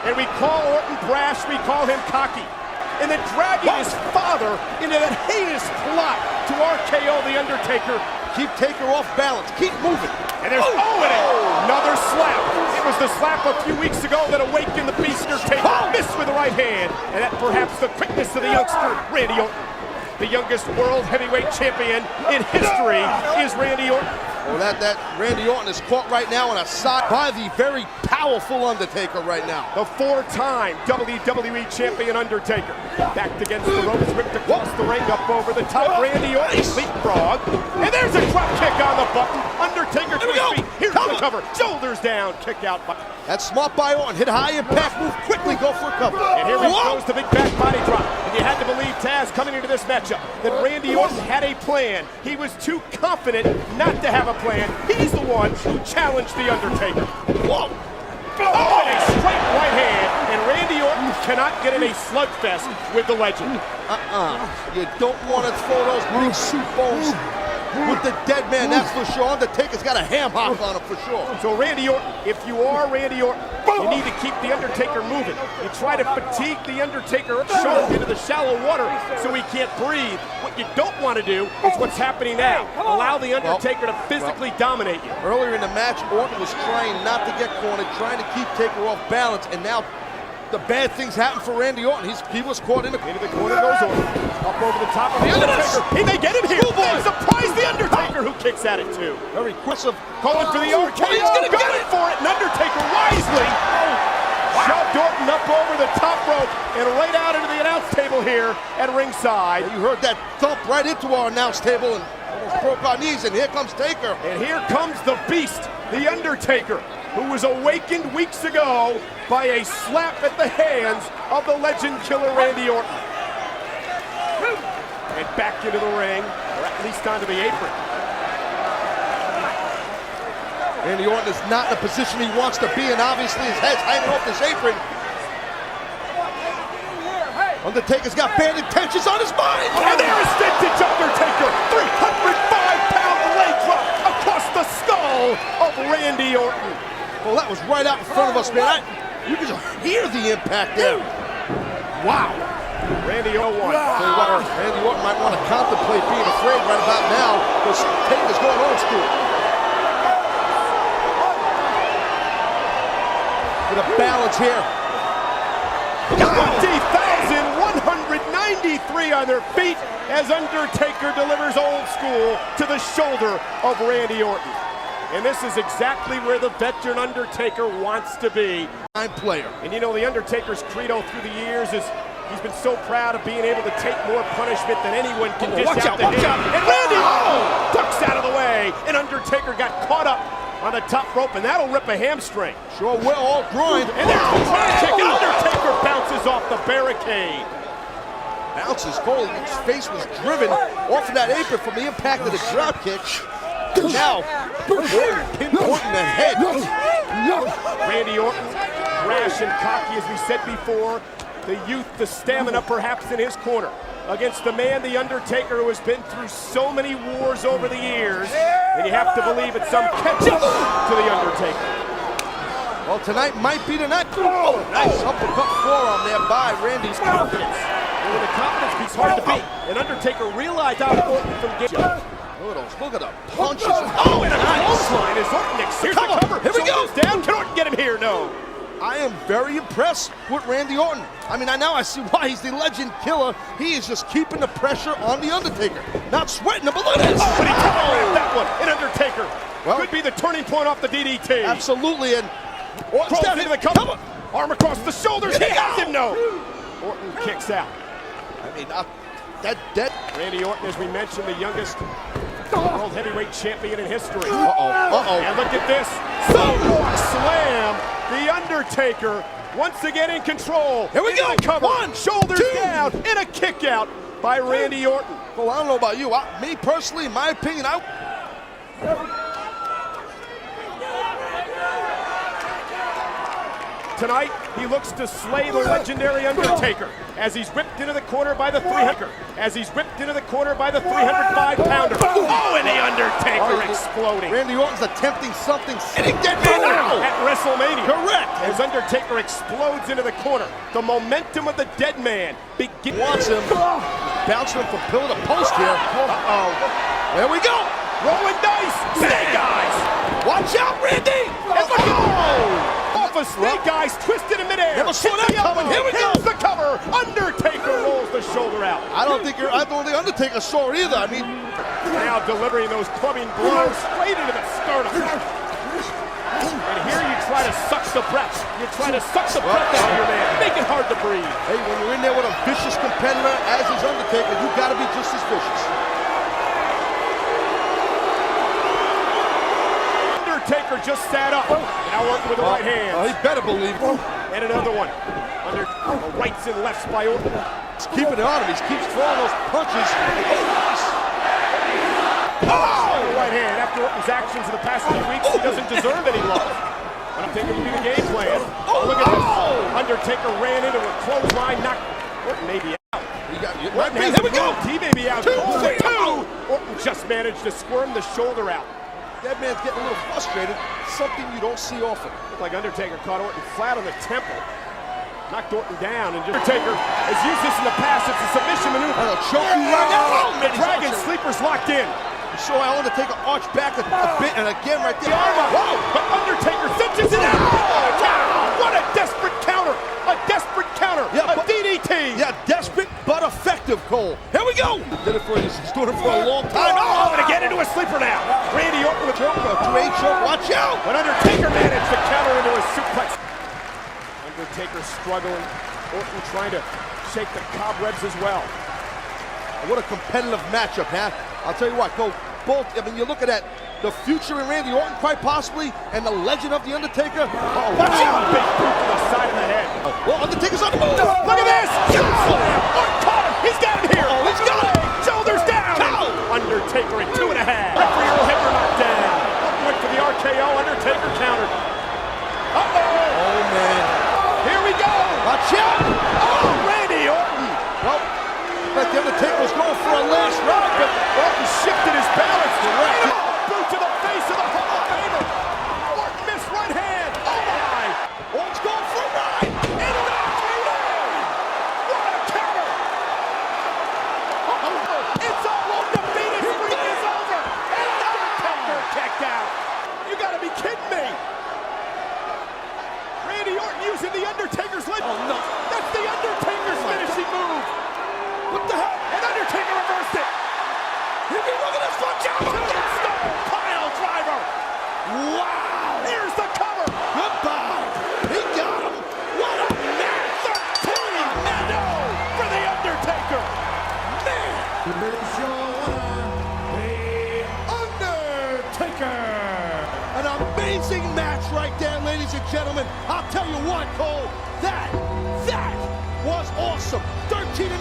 And we call Orton brash, we call him cocky. And then dragging his father into that heinous plot to RKO The Undertaker. Keep Taker off balance, keep moving. And there's another slap. It was the slap a few weeks ago that awakened the beast Undertaker. Missed with the right hand. And that perhaps the quickness of the youngster, Randy Orton. The youngest world heavyweight champion in history is Randy Orton. Well, that Randy Orton is caught right now on a side by the very powerful Undertaker right now. The four-time WWE champion Undertaker. Backed against the ropes, whipped across the ring, up over the top. Randy Orton, leapfrog. And there's a drop kick on the button. Undertaker to his feet. Here's the cover. Shoulders down. Kick out. That's smart by Orton. Hit high impact, move quickly, go for a cover. And here he goes, the big back body drop. And you had to believe, Taz, coming into this matchup, that Randy Orton had a plan. He was too confident not to have a plan. He's the one who challenged The Undertaker. Whoa! Oh, and a straight right hand. And Randy Orton cannot get in a slugfest with the legend. You don't want to throw those big soup bones with the dead man, that's for sure. Undertaker's got a ham hock on him for sure. So Randy Orton, if you are Randy Orton, you need to keep The Undertaker moving. You try to fatigue The Undertaker into the shallow water so he can't breathe. What you don't want to do is what's happening now. Allow The Undertaker to physically dominate you. Earlier in the match, Orton was trying not to get cornered, trying to keep Taker off balance, and now the bad things happen for Randy Orton. He was caught into the corner goes Orton. Up over the top of The Undertaker. He may get him here. Surprise The Undertaker, who kicks at it too. Very quick. Calling for the RKO. He's going to go for it. And Undertaker wisely shoved Orton up over the top rope and right out into the announce table here at ringside. You heard that thump right into our announce table and almost broke our knees, and here comes Taker. And here comes the beast, The Undertaker, who was awakened weeks ago by a slap at the hands of the legend killer Randy Orton. And back into the ring, or at least onto the apron. Randy Orton is not in the position he wants to be, and obviously his head's hanging off this apron. Undertaker's got bad intentions on his mind. And there is vintage Undertaker, 305-pound leg drop across the skull of Randy Orton. Well, that was right out in front of us, man. You can just hear the impact there. Wow. Randy Orton won. Randy Orton might want to contemplate being afraid right about now because Taker's going old school. With a balance here. 20,193 on their feet as Undertaker delivers old school to the shoulder of Randy Orton. And this is exactly where the veteran Undertaker wants to be. Player. And you know, the Undertaker's credo through the years is he's been so proud of being able to take more punishment than anyone can dish out to him. And Randy ducks out of the way, and Undertaker got caught up on the top rope, and that'll rip a hamstring. Sure will, all groin. And there's the drop kick, and Undertaker bounces off the barricade. Bounces, his face was driven off of that apron from the impact of the drop kick. Now, pinpointing the head. Randy Orton, brash and cocky as we said before. The youth, the stamina perhaps in his corner. Against the man, The Undertaker, who has been through so many wars over the years. And you have to believe it's some catch-up to The Undertaker. Well, tonight might be the night. Nice uppercut forearm there by Randy's confidence. And with the confidence, he's hard to beat. And Undertaker realized how Orton from getting. Look at the punches. Oh, and a clothesline as Orton here's the cover. Here we go. Down. Can Orton get him here? No. I am very impressed with Randy Orton. I mean, now I see why he's the legend killer. He is just keeping the pressure on The Undertaker. Not sweating him, but look at this. Oh, but he telegraphed that one. And Undertaker could be the turning point off the DDT. Absolutely, and Orton's down into the cover. Arm across the shoulders. He has him, no. Orton kicks out. I mean, that Randy Orton, as we mentioned, the youngest world heavyweight champion in history. And look at this. Sunwalk slam. The Undertaker once again in control. Here we go. Cover. One, shoulders two. down, and a kick out by Randy Orton. Well, I don't know about you. Me personally, in my opinion, tonight, he looks to slay the legendary Undertaker as he's whipped into the corner by the 305-pounder. Oh, and the Undertaker exploding. Randy Orton's attempting something sitting dead man now. At WrestleMania. Correct. As Undertaker explodes into the corner, the momentum of the dead man begins. Wants him. Bouncing him from pillar to post here. Uh-oh. There we go. Rolling dice. Snake eyes. Watch out, Randy. And look off of Snake Eyes, twisted in midair. Never saw that coming. Here we go. Here's the cover. Undertaker rolls the shoulder out. I don't think the Undertaker saw it either. I mean, now delivering those clubbing blows straight into the sternum. And here you try to suck the breath. You try to suck the breath out of your man. Make it hard to breathe. Hey, when you're in there with a vicious competitor as is Undertaker, you got to be just as vicious. Undertaker just sat up. Now Orton with the right hand. He better believe it. And another one. Under the rights and lefts by Orton. He's keeping it on him. He keeps throwing those punches. Oh! Right hand. After Orton's actions in the past few weeks, he doesn't deserve any love. Undertaker will be the game plan. Oh, look at this. Undertaker ran into a clothesline, knocked Orton may be out. Here we go. He may be out. Two. Orton just managed to squirm the shoulder out. That man's getting a little frustrated. Something you don't see often. Looked like Undertaker caught Orton flat on the temple. Knocked Orton down, and Undertaker has used this in the past. It's a submission maneuver. I'll choke you right now. The Dragon Sleeper's locked in. You saw how Undertaker arch back a bit, and again right there. Whoa! But Undertaker cinches it out. Oh, wow! What a desperate counter! A desperate counter! Yeah, a DDT! Yeah, desperate but effective, Cole. Here we go! Did it for you. He's doing it for a long time. Oh, gonna get into a sleeper now. Randy Orton with a choke. Watch out! But Undertaker managed to counter into a suplex. Undertaker struggling. Orton trying to shake the cobwebs as well. What a competitive matchup, huh? I'll tell you what, Cole. Both, I mean, you look at that, the future in Randy Orton, quite possibly, and the legend of The Undertaker. Watch out! Big boot to the side of the head. Well, Undertaker's on the move. Look at this! Orton caught him! He's got him here! Oh, he's got him! Shoulders down! Undertaker at 2.5. Referee will hit her knocked down. Went for the RKO. Undertaker countered. Uh-oh! Oh, man. Here we go! Watch out! Oh, Randy Orton! Well, like The Undertaker was going for a last ride, but Orton shifted his balance. Boot to the face of the Hall of Famer. Orton missed right hand. Oh, my! Orton's going for a ride. And knocked him down. What a counter! It's all over. The Venus streak is over. And Undertaker kicked out. You gotta be kidding me. Randy Orton using the Undertaker's leg. Oh, no. That's the Undertaker's finishing move. What the hell? And Undertaker reversed it. Look at this. Watch out. Tombstone pile driver. Wow. Here's the cover. Goodbye. He got him. What a match. 13 and 0 for the Undertaker. Man. Here's your winner, the Undertaker. An amazing match right there, ladies and gentlemen. I'll tell you what, Cole. That was awesome. 13 and 0.